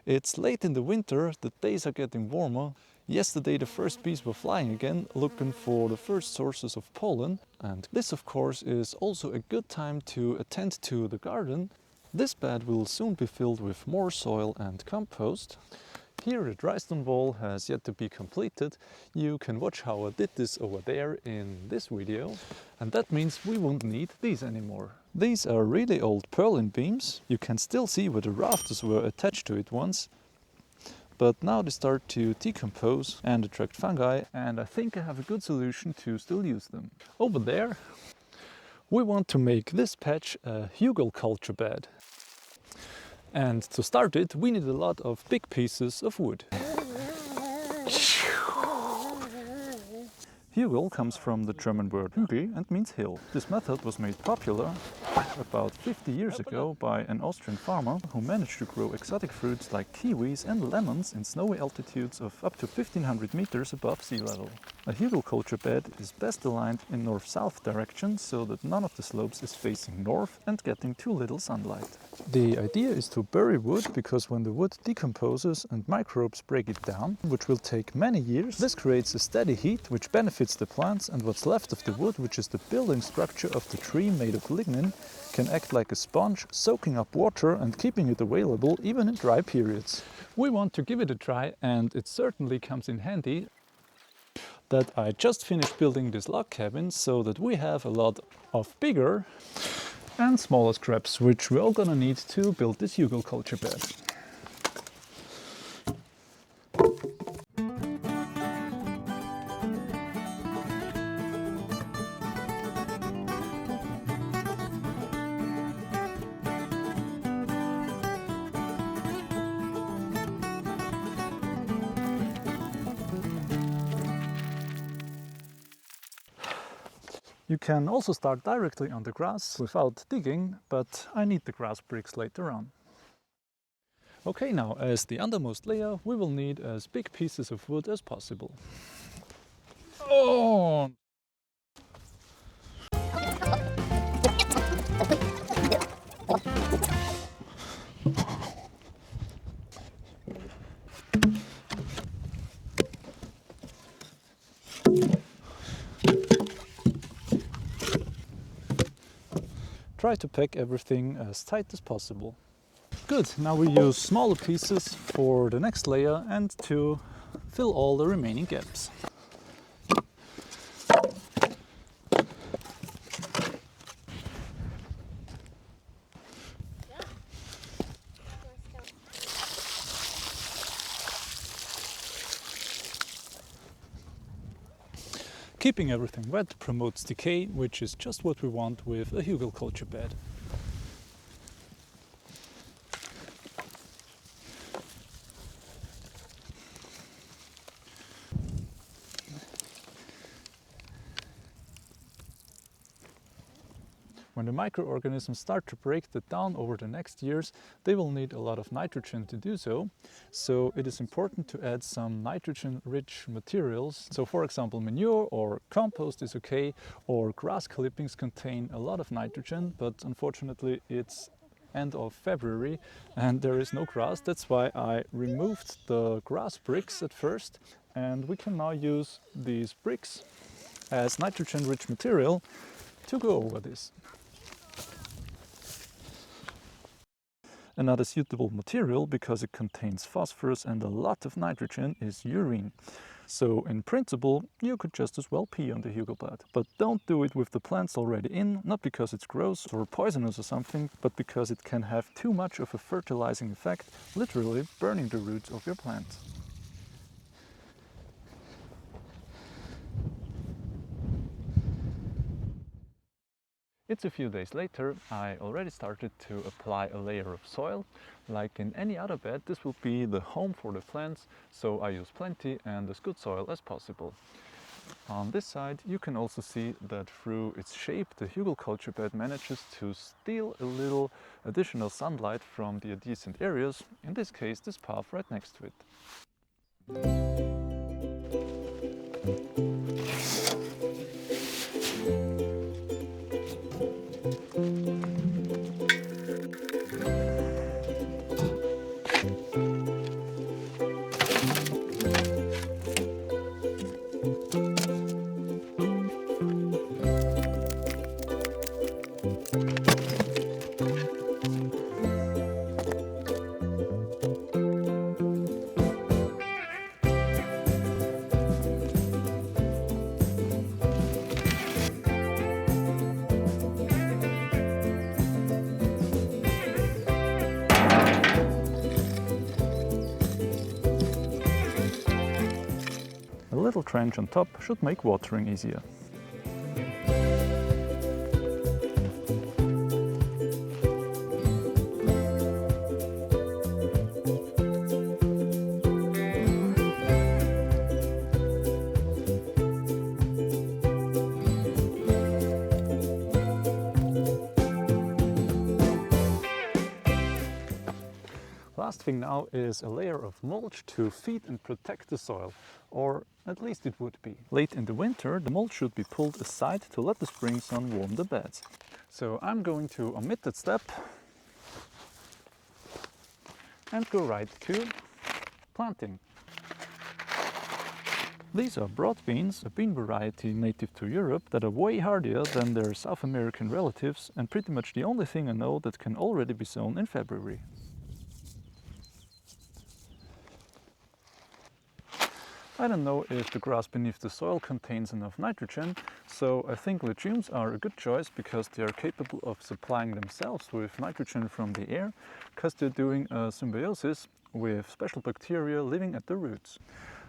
It's late in the winter, the days are getting warmer. Yesterday the first bees were flying again, looking for the first sources of pollen. And this of course is also a good time to attend to the garden. This bed will soon be filled with more soil and compost. Here the dry stone wall has yet to be completed. You can watch how I did this over there in this video. And that means we won't need these anymore. These are really old purlin beams. You can still see where the rafters were attached to it once. But now they start to decompose and attract fungi, and I think I have a good solution to still use them. Over there we want to make this patch a hugel culture bed. And to start it, we need a lot of big pieces of wood. Hugel comes from the German word Hügel and means hill. This method was made popular about 50 years ago by an Austrian farmer who managed to grow exotic fruits like kiwis and lemons in snowy altitudes of up to 1500 meters above sea level. A hugel culture bed is best aligned in north-south direction so that none of the slopes is facing north and getting too little sunlight. The idea is to bury wood because when the wood decomposes and microbes break it down, which will take many years, this creates a steady heat which benefits the plants, and what's left of the wood, which is the building structure of the tree made of lignin, can act like a sponge, soaking up water and keeping it available even in dry periods. We want to give it a try, and it certainly comes in handy that I just finished building this log cabin so that we have a lot of bigger and smaller scraps, which we're all gonna need to build this hugel culture bed. You can also start directly on the grass without digging, but I need the grass bricks later on. Okay, now as the undermost layer, we will need as big pieces of wood as possible. Oh! Try to pack everything as tight as possible. Good, now we use smaller pieces for the next layer and to fill all the remaining gaps. Keeping everything wet promotes decay, which is just what we want with a hugel culture bed. When the microorganisms start to break that down over the next years, they will need a lot of nitrogen to do so. So it is important to add some nitrogen-rich materials. So for example, manure or compost is okay, or grass clippings contain a lot of nitrogen, but unfortunately it's end of February and there is no grass. That's why I removed the grass bricks at first, and we can now use these bricks as nitrogen-rich material to go over this. Another suitable material, because it contains phosphorus and a lot of nitrogen, is urine. So in principle, you could just as well pee on the hugel bed. But don't do it with the plants already in, not because it's gross or poisonous or something, but because it can have too much of a fertilizing effect, literally burning the roots of your plant. It's a few days later. I already started to apply a layer of soil. Like in any other bed, this will be the home for the plants, so I use plenty and as good soil as possible. On this side you can also see that through its shape the hugel culture bed manages to steal a little additional sunlight from the adjacent areas, in this case this path right next to it. little trench on top should make watering easier. Last thing now is a layer of mulch to feed and protect the soil, or at least it would be. Late in the winter, the mulch should be pulled aside to let the spring sun warm the beds. So I'm going to omit that step and go right to planting. These are broad beans, a bean variety native to Europe that are way hardier than their South American relatives and pretty much the only thing I know that can already be sown in February. I don't know if the grass beneath the soil contains enough nitrogen, so I think legumes are a good choice because they are capable of supplying themselves with nitrogen from the air, because they're doing a symbiosis with special bacteria living at the roots.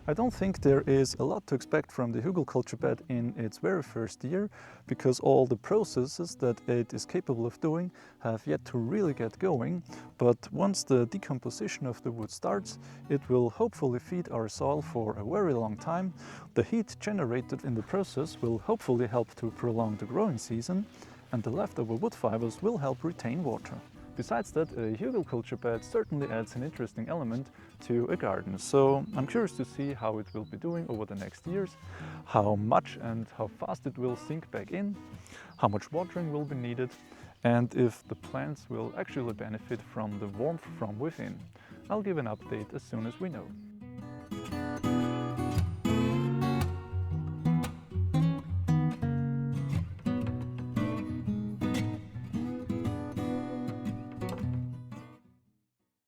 I don't think there is a lot to expect from the Hugel culture bed in its very first year, because all the processes that it is capable of doing have yet to really get going, but once the decomposition of the wood starts, it will hopefully feed our soil for a very long time. The heat generated in the process will hopefully help to prolong the growing season, and the leftover wood fibers will help retain water. Besides that, a Hugel culture bed certainly adds an interesting element to a garden. So I'm curious to see how it will be doing over the next years, how much and how fast it will sink back in, how much watering will be needed, and if the plants will actually benefit from the warmth from within. I'll give an update as soon as we know.